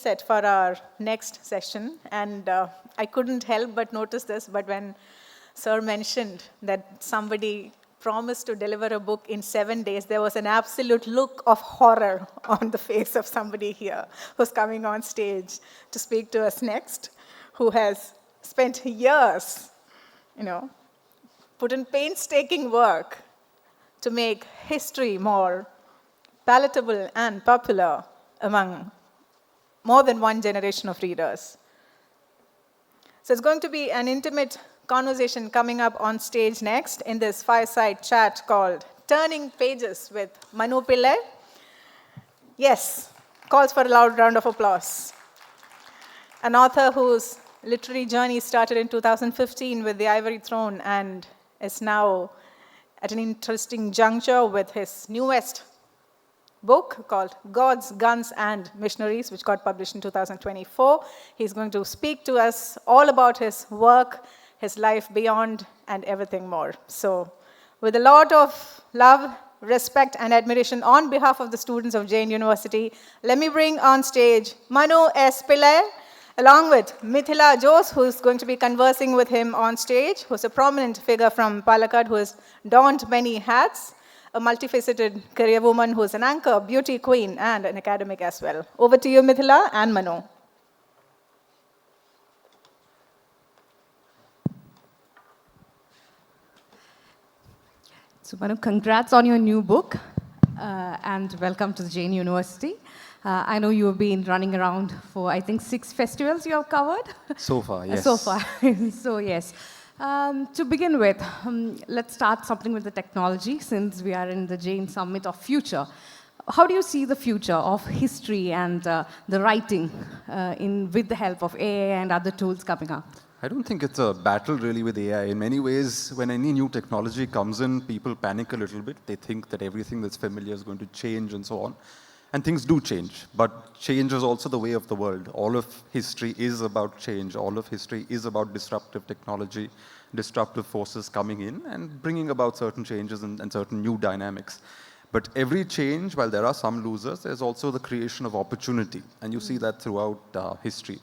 set for our next session, and I couldn't help but notice this, but when Sir mentioned that somebody promised to deliver a book in 7 days, there was an absolute look of horror on the face of somebody here who's coming on stage to speak to us next, who has spent years, put in painstaking work to make history more palatable and popular among more than one generation of readers. So it's going to be an intimate conversation coming up on stage next in this fireside chat called Turning Pages with Manu Pillai. Yes, calls for a loud round of applause. An author whose literary journey started in 2015 with The Ivory Throne and is now at an interesting juncture with his newest book called Gods, Guns, and Missionaries, which got published in 2024. He's going to speak to us all about his work, his life beyond, and everything more. So, with a lot of love, respect, and admiration on behalf of the students of Jain University, let me bring on stage Manu S. Pillai, along with Midhila Jose, who's going to be conversing with him on stage, who's a prominent figure from Palakkad who has donned many hats, a multifaceted career woman who is an anchor, beauty queen, and an academic as well. Over to you, Midhila and Manu. So, Manu, congrats on your new book, and welcome to the Jain University. I know you have been running around for, I think, 6 festivals you have covered? So far, yes. So far, so yes. To begin with, let's start something with the technology, since we are in the Jain Summit of Future. How do you see the future of history and the writing with the help of AI and other tools coming up? I don't think it's a battle really with AI. In many ways, when any new technology comes in, people panic a little bit. They think that everything that's familiar is going to change and so on. And things do change, but change is also the way of the world. All of history is about change. All of history is about disruptive technology, disruptive forces coming in and bringing about certain changes and certain new dynamics. But every change, while there are some losers, there's also the creation of opportunity. And you see that throughout history.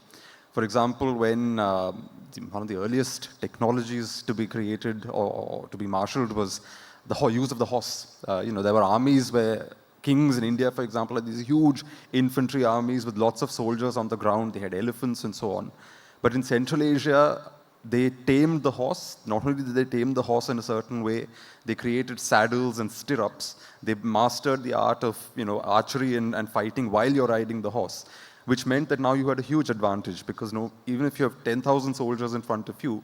For example, when one of the earliest technologies to be created or to be marshaled was the use of the horse. There were armies where kings in India, for example, had these huge infantry armies with lots of soldiers on the ground. They had elephants and so on. But in Central Asia, they tamed the horse. Not only did they tame the horse in a certain way, they created saddles and stirrups. They mastered the art of archery and fighting while you're riding the horse, which meant that now you had a huge advantage because even if you have 10,000 soldiers in front of you,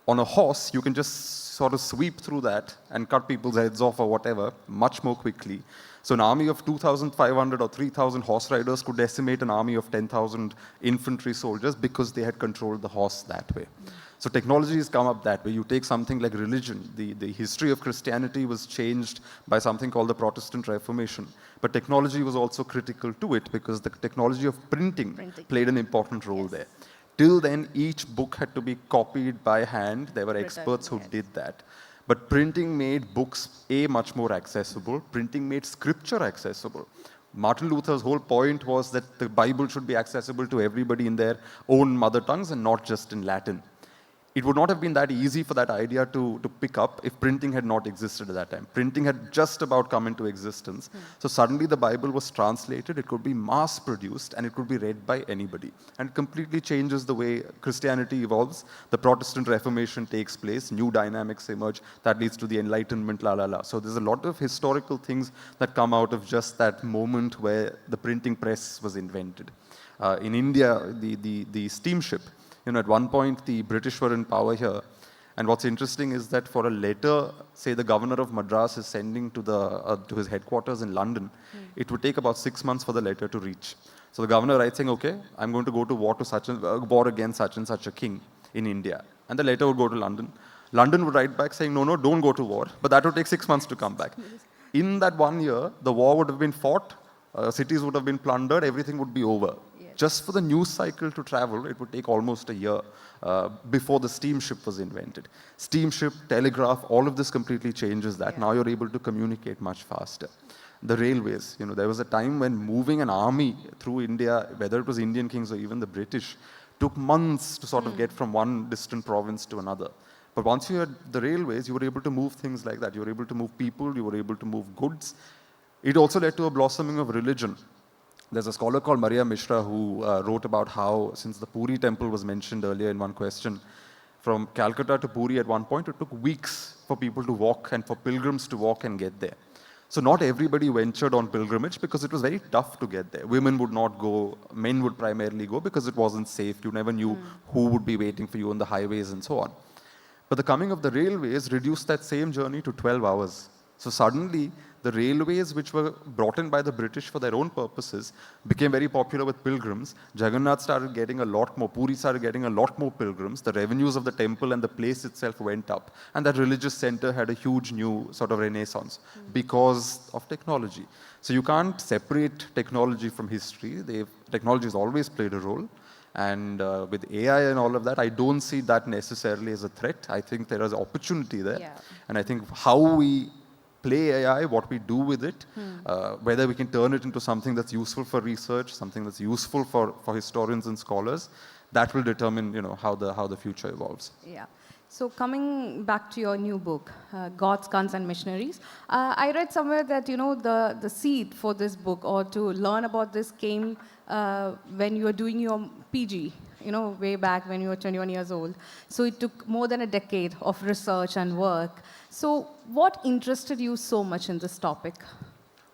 on a horse, you can just sort of sweep through that and cut people's heads off or whatever much more quickly. So an army of 2,500 or 3,000 horse riders could decimate an army of 10,000 infantry soldiers because they had controlled the horse that way. So technology has come up that way. You take something like religion. The history of Christianity was changed by something called the Protestant Reformation. But technology was also critical to it because the technology of printing played an important role there. Till then, each book had to be copied by hand. There were experts who did that. But printing made books, much more accessible. Printing made scripture accessible. Martin Luther's whole point was that the Bible should be accessible to everybody in their own mother tongues and not just in Latin. It would not have been that easy for that idea to pick up if printing had not existed at that time. Printing had just about come into existence. So suddenly the Bible was translated, it could be mass-produced, and it could be read by anybody. And it completely changes the way Christianity evolves. The Protestant Reformation takes place, new dynamics emerge, that leads to the Enlightenment, So there's a lot of historical things that come out of just that moment where the printing press was invented. In India, the steamship, at one point, the British were in power here. And what's interesting is that for a letter, say the governor of Madras is sending to his headquarters in London, it would take about 6 months for the letter to reach. So the governor writes saying, okay, I'm going to go to war against such and such a king in India. And the letter would go to London. London would write back saying, no, don't go to war. But that would take 6 months to come back. In that 1 year, the war would have been fought, cities would have been plundered, everything would be over. Just for the news cycle to travel, it would take almost a year before the steamship was invented. Steamship, telegraph, all of this completely changes that. Now you're able to communicate much faster. the railways. There was a time when moving an army through India, whether it was Indian kings or even the British, took months to sort of get from one distant province to another. But once you had the railways, you were able to move things like that. You were able to move people, you were able to move goods. It also led to a blossoming of religion. There's a scholar called Maria Mishra who wrote about how, since the Puri temple was mentioned earlier in one question, from Calcutta to Puri at one point, it took weeks for people to walk and for pilgrims to walk and get there. So not everybody ventured on pilgrimage because it was very tough to get there. Women would not go, men would primarily go because it wasn't safe. You never knew who would be waiting for you on the highways and so on. But the coming of the railways reduced that same journey to 12 hours. So suddenly, the railways, which were brought in by the British for their own purposes, became very popular with pilgrims. Jagannath started getting a lot more, Puri started getting a lot more pilgrims. The revenues of the temple and the place itself went up. And that religious center had a huge new sort of renaissance because of technology. So you can't separate technology from history. Technology has always played a role. And with AI and all of that, I don't see that necessarily as a threat. I think there is opportunity there. Yeah. And I think how we play AI, what we do with it, whether we can turn it into something that's useful for research, something that's useful for historians and scholars, that will determine how the future evolves. Yeah. So coming back to your new book, Gods, Guns and Missionaries, I read somewhere that the seed for this book or to learn about this came when you were doing your PG, way back when you were 21 years old. So it took more than a decade of research and work. So what interested you so much in this topic?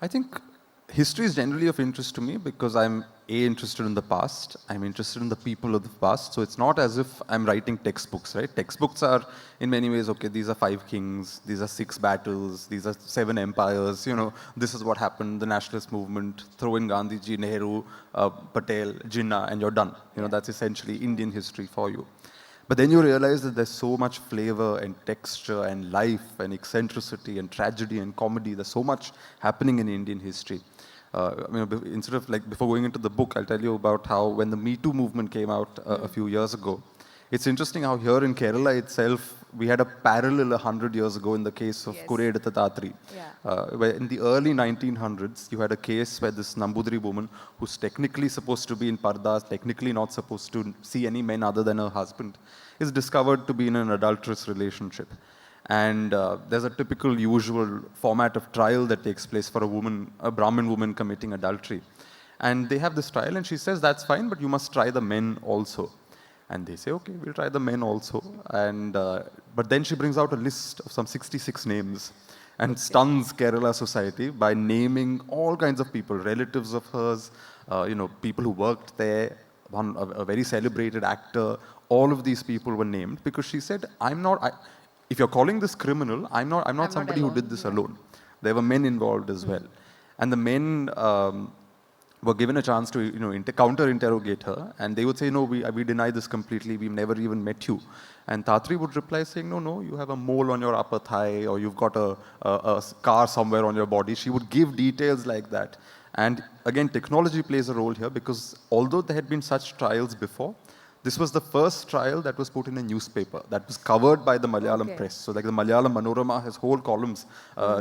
I think history is generally of interest to me because I'm interested in the past. I'm interested in the people of the past. So it's not as if I'm writing textbooks, right? Textbooks are in many ways, okay, these are 5 kings, these are 6 battles, these are 7 empires, this is what happened, the nationalist movement, throw in Gandhiji, Nehru, Patel, Jinnah, and you're done. That's essentially Indian history for you. But then you realize that there's so much flavor and texture and life and eccentricity and tragedy and comedy. There's so much happening in Indian history. Instead of before going into the book, I'll tell you about how when the Me Too movement came out a few years ago, it's interesting how here in Kerala itself, we had a parallel 100 years ago in the case of Kureyedutha Thatri. Where in the early 1900s, you had a case where this Nambudiri woman, who's technically supposed to be in pardas, technically not supposed to see any men other than her husband, is discovered to be in an adulterous relationship. And there's a typical usual format of trial that takes place for a Brahmin woman committing adultery. And they have this trial and she says, that's fine, but you must try the men also. And they say, okay, we'll try the men also. And but then she brings out a list of some 66 names and stuns Kerala society by naming all kinds of people, relatives of hers, people who worked there, a very celebrated actor. All of these people were named because she said, if you're calling this criminal, I'm not somebody who did this alone. There were men involved as well. And the men were given a chance to counter-interrogate her, and they would say, no, we deny this completely, we've never even met you. And Thatri would reply saying, no, you have a mole on your upper thigh, or you've got a scar somewhere on your body. She would give details like that. And again, technology plays a role here because although there had been such trials before, this was the first trial that was put in a newspaper, that was covered by the Malayalam press. So like the Malayalam Manorama has whole columns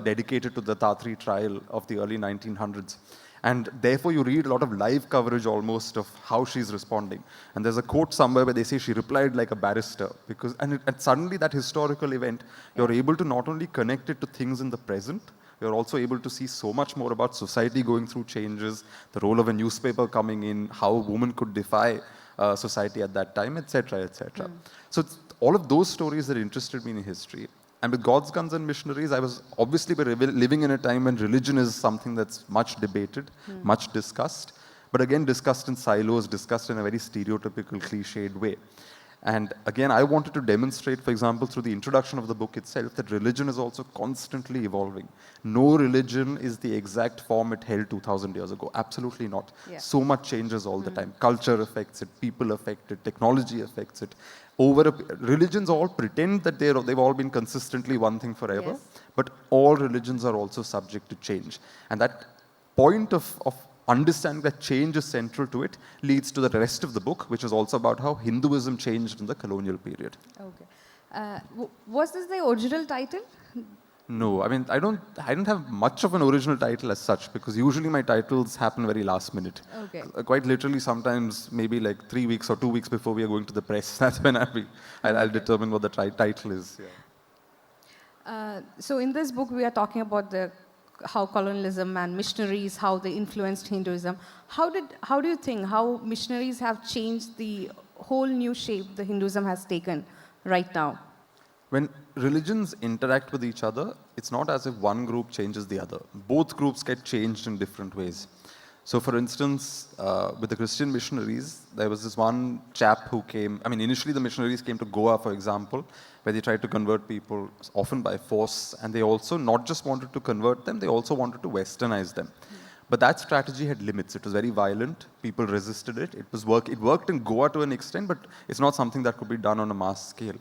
dedicated to the Thatri trial of the early 1900s. And therefore, you read a lot of live coverage almost of how she's responding. And there's a quote somewhere where they say she replied like a barrister. And suddenly that historical event, you're able to not only connect it to things in the present, you're also able to see so much more about society going through changes, the role of a newspaper coming in, how a woman could defy society at that time, etc., etc. So all of those stories that interested me in history. And with Gods, Guns and Missionaries, I was obviously living in a time when religion is something that's much debated, much discussed, but again discussed in silos, discussed in a very stereotypical, cliched way. And again, I wanted to demonstrate, for example, through the introduction of the book itself, that religion is also constantly evolving. No religion is the exact form it held 2,000 years ago. Absolutely not. So much changes all the time. Culture affects it, people affect it, technology affects it. Religions all pretend that they've all been consistently one thing forever, but all religions are also subject to change. And that point of understanding that change is central to it leads to the rest of the book, which is also about how Hinduism changed in the colonial period. Okay. Was this the original title? No, I mean, I don't have much of an original title as such because usually my titles happen very last minute. Okay. Quite literally, sometimes maybe like 3 weeks or 2 weeks before we are going to the press. That's when I'll determine what the title is. Yeah. So in this book, we are talking about how colonialism and missionaries, how they influenced Hinduism. How do you think how missionaries have changed the whole new shape the Hinduism has taken right now? When religions interact with each other, it's not as if one group changes the other. Both groups get changed in different ways. So, for instance, with the Christian missionaries, there was this one chap who came. I mean, initially the missionaries came to Goa, for example, where they tried to convert people, often by force, and they also not just wanted to convert them, they also wanted to westernize them. But that strategy had limits. It was very violent. People resisted it. It worked in Goa to an extent, but it's not something that could be done on a mass scale.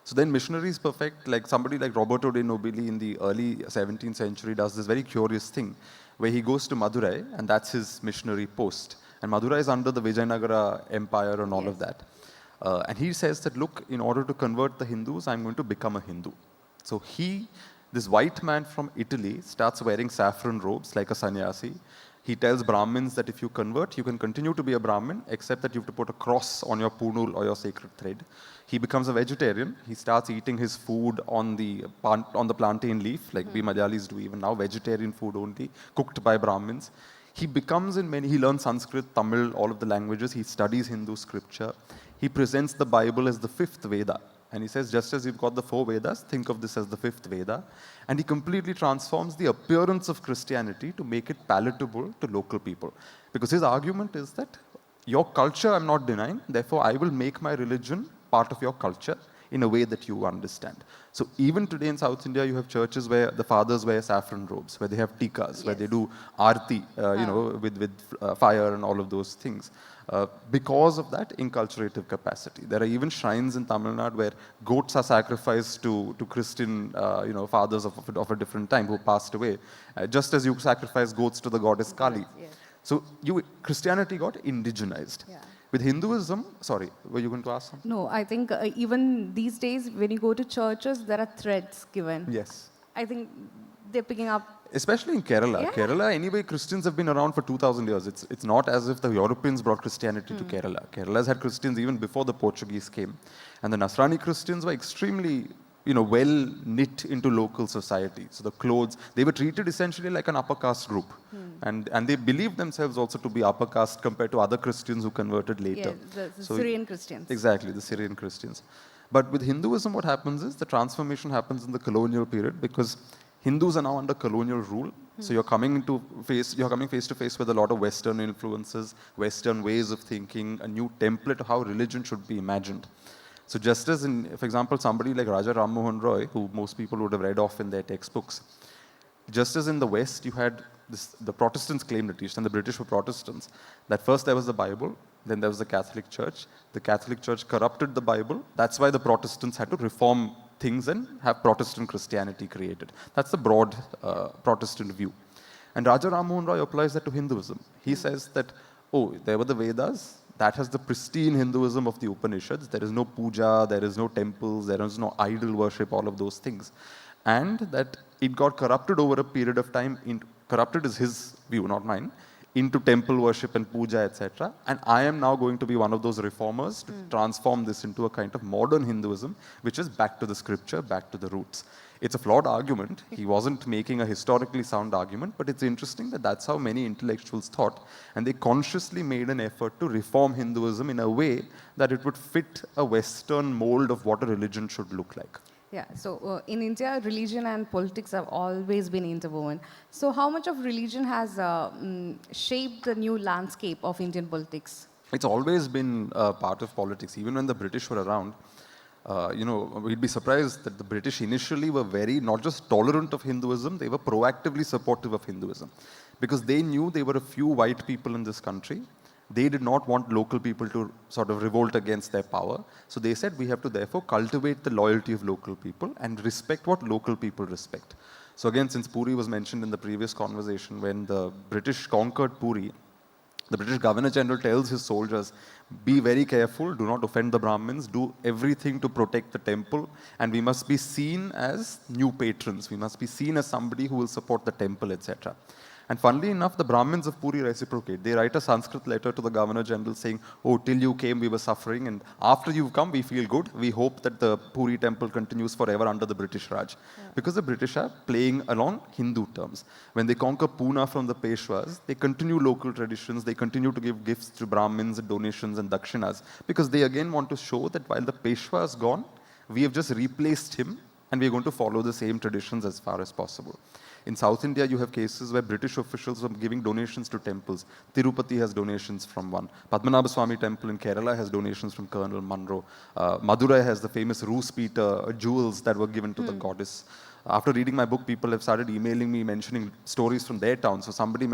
So then missionaries perfect, like somebody like Roberto de Nobili in the early 17th century does this very curious thing where he goes to Madurai and that's his missionary post. And Madurai is under the Vijayanagara Empire and all of that. And he says that, look, in order to convert the Hindus, I'm going to become a Hindu. So this white man from Italy, starts wearing saffron robes like a sannyasi. He tells Brahmins that if you convert, you can continue to be a Brahmin, except that you have to put a cross on your punul or your sacred thread. He becomes a vegetarian. He starts eating his food on the plantain leaf, like we Malayalis do even now, vegetarian food only, cooked by Brahmins. He learns Sanskrit, Tamil, all of the languages. He studies Hindu scripture. He presents the Bible as the fifth Veda. And he says, just as you've got the four Vedas, think of this as the fifth Veda. And he completely transforms the appearance of Christianity to make it palatable to local people. Because his argument is that your culture I'm not denying, therefore I will make my religion part of your culture in a way that you understand. So even today in South India, you have churches where the fathers wear saffron robes, where they have tikas, where they do arti, with fire and all of those things. Because of that inculturative capacity. There are even shrines in Tamil Nadu where goats are sacrificed to Christian fathers of a different time who passed away, just as you sacrifice goats to the goddess Kali. Yes. So Christianity got indigenized. Yeah. With Hinduism, sorry, were you going to ask something? No, I think even these days, when you go to churches, there are threads given. Yes. I think they're picking up. Especially in Kerala. Yeah. Kerala, anyway, Christians have been around for 2,000 years. It's not as if the Europeans brought Christianity to Kerala. Kerala's had Christians even before the Portuguese came. And the Nasrani Christians were extremely well knit into local society. So the clothes, they were treated essentially like an upper caste group. And they believed themselves also to be upper caste compared to other Christians who converted later. Yes, the Syrian Christians. Exactly, the Syrian Christians. But with Hinduism, what happens is the transformation happens in the colonial period because Hindus are now under colonial rule. So you're coming face to face with a lot of Western influences, Western ways of thinking, a new template of how religion should be imagined. So just as for example, somebody like Raja Ram Mohan Roy, who most people would have read off in their textbooks, just as in the West you had the Protestants claimed at least, and the British were Protestants, that first there was the Bible, then there was the Catholic Church. The Catholic Church corrupted the Bible. That's why the Protestants had to reform things and have Protestant Christianity created. That's the broad Protestant view. And Raja Ram Mohan Roy applies that to Hinduism. He says that, there were the Vedas, that has the pristine Hinduism of the Upanishads. There is no puja, there is no temples, there is no idol worship, all of those things. And that it got corrupted over a period of time. Corrupted is his view, not mine, into temple worship and puja, etc. And I am now going to be one of those reformers to transform this into a kind of modern Hinduism, which is back to the scripture, back to the roots. It's a flawed argument. He wasn't making a historically sound argument, but it's interesting that that's how many intellectuals thought. And they consciously made an effort to reform Hinduism in a way that it would fit a Western mold of what a religion should look like. Yeah, so in India, religion and politics have always been interwoven. So how much of religion has shaped the new landscape of Indian politics? It's always been part of politics. Even when the British were around, we'd be surprised that the British initially were very, not just tolerant of Hinduism, they were proactively supportive of Hinduism. Because they knew there were a few white people in this country. They did not want local people to sort of revolt against their power. So they said we have to therefore cultivate the loyalty of local people and respect what local people respect. So again, since Puri was mentioned in the previous conversation, when the British conquered Puri, The British Governor General tells his soldiers, be very careful, do not offend the Brahmins, do everything to protect the temple, and we must be seen as new patrons. We must be seen as somebody who will support the temple, etc. And funnily enough, the Brahmins of Puri reciprocate. They write a Sanskrit letter to the Governor General saying, oh, till you came, we were suffering, and after you've come, we feel good. We hope that the Puri temple continues forever under the British Raj. Yeah. Because the British are playing along Hindu terms. When they conquer Pune from the Peshwas, they continue local traditions, they continue to give gifts to Brahmins, donations and dakshinas, because they again want to show that while the Peshwa is gone, we have just replaced him, and we're going to follow the same traditions as far as possible. In South India, you have cases where British officials were giving donations to temples. Tirupati has donations from one. Padmanabha Swami temple in Kerala has donations from Colonel Munro. Madurai has the famous Roos Peter jewels that were given to the goddess. After reading my book, people have started emailing me mentioning stories from their town. So somebody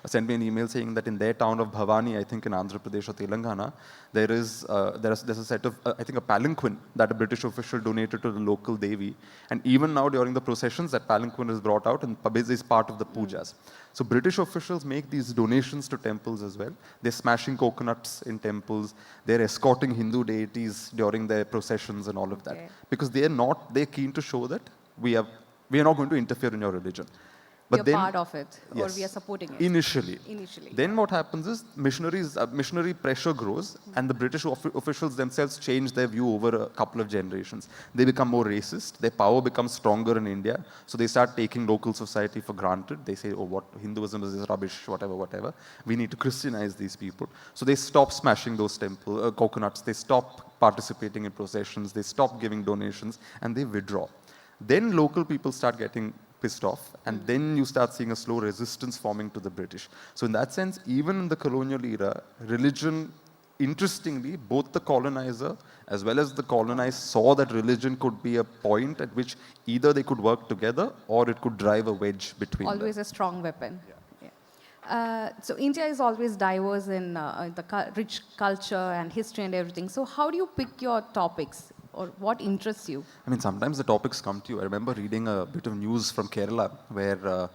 sent me an email saying that in their town of Bhavani, I think in Andhra Pradesh or Telangana, there's a set of, I think a palanquin that a British official donated to the local Devi. And even now during the processions, that palanquin is brought out and is part of the pujas. So British officials make these donations to temples as well. They're smashing coconuts in temples. They're escorting Hindu deities during their processions and all of that. Because they're keen to show that we are not going to interfere in your religion. But we are part of it, or we are supporting it. Initially. Then what happens is missionary pressure grows, and the British officials themselves change their view over a couple of generations. They become more racist. Their power becomes stronger in India. So they start taking local society for granted. They say, oh, what Hinduism is rubbish, whatever. We need to Christianize these people. So they stop smashing those coconuts. They stop participating in processions. They stop giving donations, and they withdraw. Then local people start getting pissed off, and then you start seeing a slow resistance forming to the British. So in that sense, even in the colonial era, religion, interestingly, both the colonizer as well as the colonized saw that religion could be a point at which either they could work together or it could drive a wedge between them. Always a strong weapon. Yeah. So India is always diverse in the rich culture and history and everything. So how do you pick your topics? Or what interests you? I mean, sometimes the topics come to you. I remember reading a bit of news from Kerala where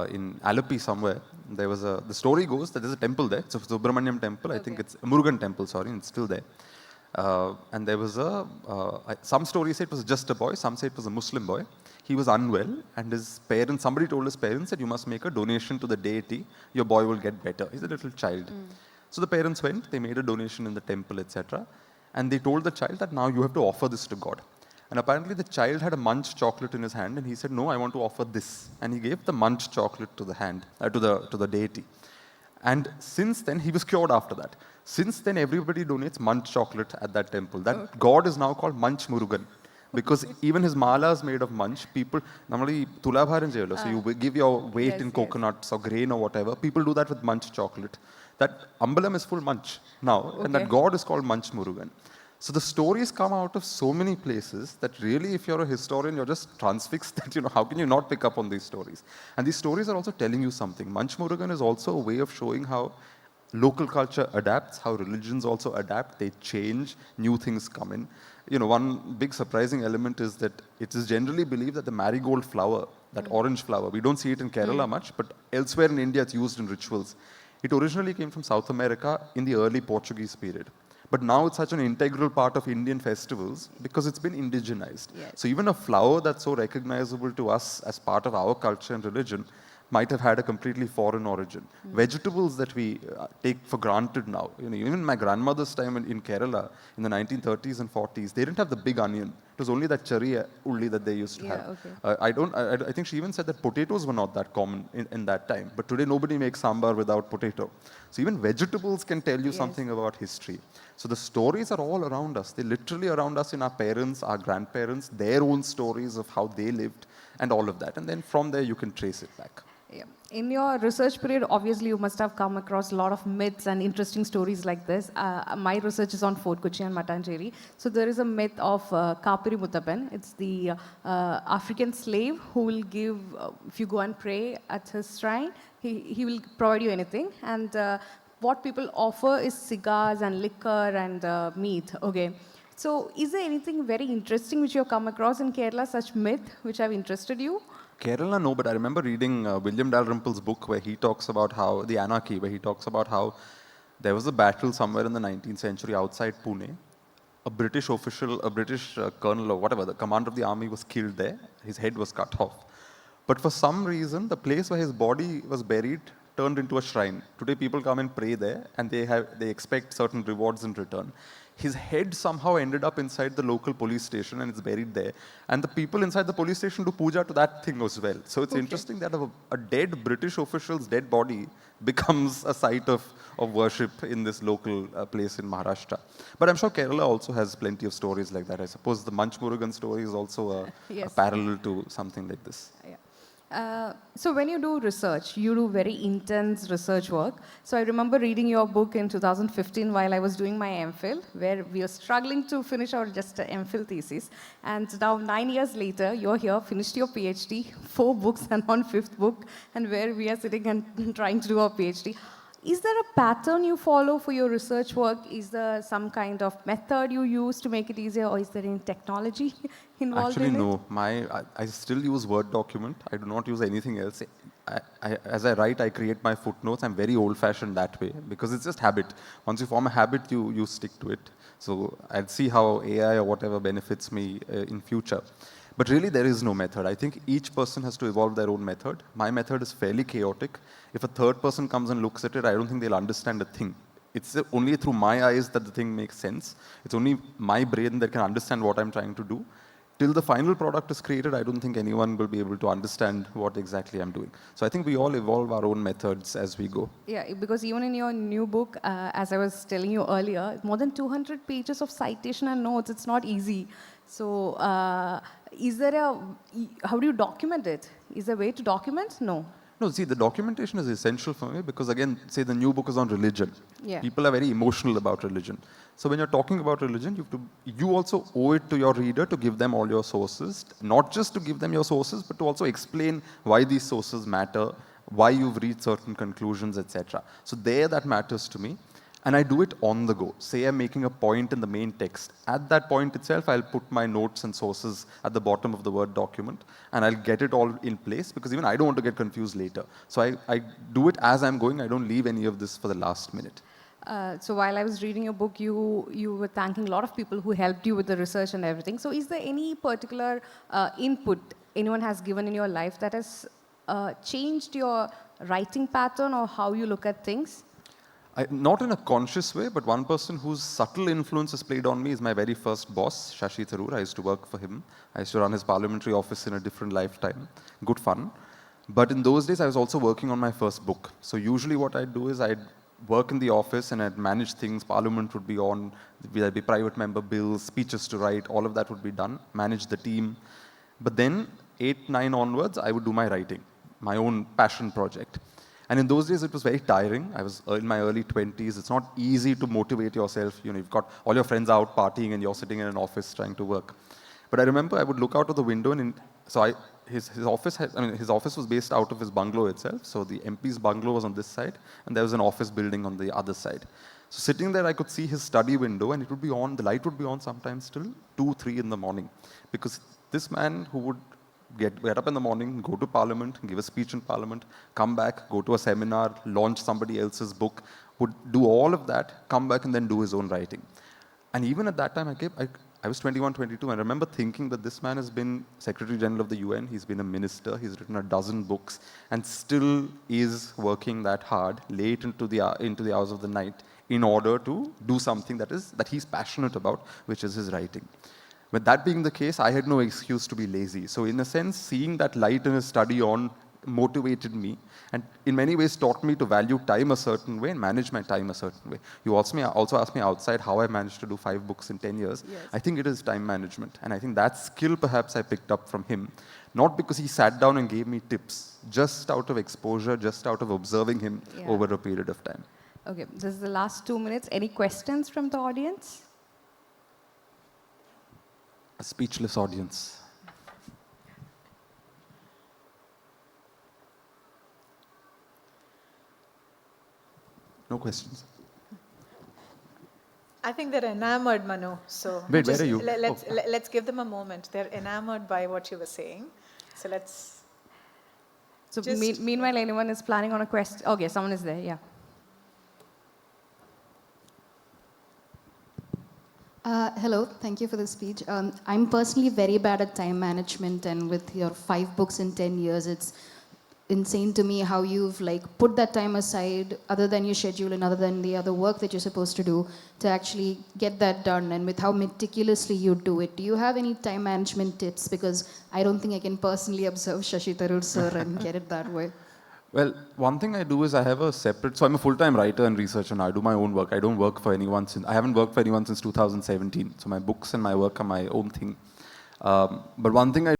in Alapi somewhere, there was the story goes that there's a temple there. It's a Subramaniam temple. I think it's a Murugan temple, sorry, and it's still there. And there was some stories say it was just a boy, some say it was a Muslim boy. He was unwell, and somebody told his parents that you must make a donation to the deity, your boy will get better. He's a little child. So the parents went, they made a donation in the temple, etc. And they told the child that now you have to offer this to God. And apparently the child had a munch chocolate in his hand, and he said, no, I want to offer this. And he gave the munch chocolate to the deity. And since then, he was cured after that. Since then, everybody donates munch chocolate at that temple. That God is now called Munch Murugan. Because even his mala is made of munch. People, normally, tulabharan jayalo, so you give your weight in coconuts or grain or whatever. People do that with munch chocolate. That Ambalam is full munch now, and that God is called Munch Murugan. So the stories come out of so many places that really, if you're a historian, you're just transfixed that, how can you not pick up on these stories? And these stories are also telling you something. Munch Murugan is also a way of showing how local culture adapts, how religions also adapt, they change, new things come in. One big surprising element is that it is generally believed that the marigold flower, that orange flower, we don't see it in Kerala much, but elsewhere in India it's used in rituals. It originally came from South America in the early Portuguese period. But now it's such an integral part of Indian festivals because it's been indigenized. Yes. So even a flower that's so recognizable to us as part of our culture and religion might have had a completely foreign origin. Vegetables that we take for granted now, even my grandmother's time in Kerala in the 1930s and 40s, they didn't have the big onion. It was only that cherry ulli that they used to have. Okay. I think she even said that potatoes were not that common in that time. But today nobody makes sambar without potato. So even vegetables can tell you something about history. So the stories are all around us. They're literally around us in our parents, our grandparents, their own stories of how they lived and all of that. And then from there you can trace it back. Yeah. In your research period, obviously you must have come across a lot of myths and interesting stories like this. My research is on Fort Kochi and Mattancherry. So there is a myth of Kapiri Muttapan. It's the African slave who will give, if you go and pray at his shrine, he will provide you anything. And what people offer is cigars and liquor and meat. Okay. So is there anything very interesting which you have come across in Kerala, such myth which have interested you? Kerala, no, but I remember reading William Dalrymple's book where he talks about how, the Anarchy, where he talks about how there was a battle somewhere in the 19th century outside Pune. A British official, a British colonel or whatever, the commander of the army was killed there. His head was cut off. But for some reason, the place where his body was buried turned into a shrine. Today, people come and pray there, and they expect certain rewards in return. His head somehow ended up inside the local police station, and it's buried there. And the people inside the police station do puja to that thing as well. So it's interesting that a dead British official's dead body becomes a site of worship in this local place in Maharashtra. But I'm sure Kerala also has plenty of stories like that. I suppose the Manch Murugan story is also a Yes. parallel to something like this. Yeah. So when you do research, you do very intense research work. So I remember reading your book in 2015 while I was doing my MPhil, where we were struggling to finish our just MPhil thesis. And now 9 years later, you're here, finished your PhD, 4 books and on 5th book, and where we are sitting and trying to do our PhD. Is there a pattern you follow for your research work? Is there some kind of method you use to make it easier, or is there any technology involved Actually, in it? no. I still use Word document. I do not use anything else. As I write, I create my footnotes. I'm very old-fashioned that way because it's just habit. Once you form a habit, you stick to it. So I'll see how AI or whatever benefits me in future. But really, there is no method. I think each person has to evolve their own method. My method is fairly chaotic. If a third person comes and looks at it, I don't think they'll understand a thing. It's only through my eyes that the thing makes sense. It's only my brain that can understand what I'm trying to do. Till the final product is created, I don't think anyone will be able to understand what exactly I'm doing. So I think we all evolve our own methods as we go. Yeah, because even in your new book, as I was telling you earlier, more than 200 pages of citation and notes, it's not easy. So how do you document it? Is there a way to document? No. No, see, the documentation is essential for me because, again, say the new book is on religion. Yeah. People are very emotional about religion. So when you're talking about religion, you also owe it to your reader to give them all your sources, not just to give them your sources, but to also explain why these sources matter, why you've reached certain conclusions, etc. So there, that matters to me. And I do it on the go. Say I'm making a point in the main text. At that point itself, I'll put my notes and sources at the bottom of the Word document, and I'll get it all in place because even I don't want to get confused later. So I do it as I'm going. I don't leave any of this for the last minute. So while I was reading your book, you were thanking a lot of people who helped you with the research and everything. So is there any particular input anyone has given in your life that has changed your writing pattern or how you look at things? Not in a conscious way, but one person whose subtle influence has played on me is my very first boss, Shashi Tharoor. I used to work for him. I used to run his parliamentary office in a different lifetime. Good fun. But in those days, I was also working on my first book. So usually what I'd do is I'd work in the office and I'd manage things. Parliament would be on, there'd be private member bills, speeches to write, all of that would be done, manage the team. But then 8, 9 onwards, I would do my writing, my own passion project. And in those days, it was very tiring. I was in my early 20s. It's not easy to motivate yourself. You know, you've got all your friends out partying and you're sitting in an office trying to work. But I remember I would look out of the window and his office was based out of his bungalow itself. So the MP's bungalow was on this side and there was an office building on the other side. So sitting there, I could see his study window and it would be on, the light would be on sometimes till 2, 3 in the morning. Because this man who would get up in the morning, go to Parliament, give a speech in Parliament, come back, go to a seminar, launch somebody else's book, would do all of that, come back and then do his own writing. And even at that time, I was 21, 22, and I remember thinking that this man has been Secretary General of the UN, he's been a minister, he's written a dozen books, and still is working that hard, late into the hours of the night, in order to do something that he's passionate about, which is his writing. With that being the case, I had no excuse to be lazy. So in a sense, seeing that light in his study on motivated me and in many ways taught me to value time a certain way and manage my time a certain way. You also asked me outside how I managed to do 5 books in 10 years. Yes. I think it is time management. And I think that skill perhaps I picked up from him. Not because he sat down and gave me tips, just out of exposure, just out of observing him over a period of time. Okay, this is the last 2 minutes. Any questions from the audience? A speechless audience. No questions. I think they're enamored, Manu. So Wait, where are you? Let's give them a moment. They're enamored by what you were saying. So let's. So Just- meanwhile, anyone is planning on a quest? Okay, someone is there, yeah. Hello, thank you for the speech. I'm personally very bad at time management, and with your 5 books in 10 years, it's insane to me how you've like put that time aside, other than your schedule and other than the other work that you're supposed to do, to actually get that done, and with how meticulously you do it. Do you have any time management tips? Because I don't think I can personally observe Shashi Tharoor sir and get it that way. Well, one thing I do is I have a separate, so I'm a full-time writer and researcher now. I do my own work. I don't work for anyone I haven't worked for anyone since 2017. So my books and my work are my own thing. But one thing I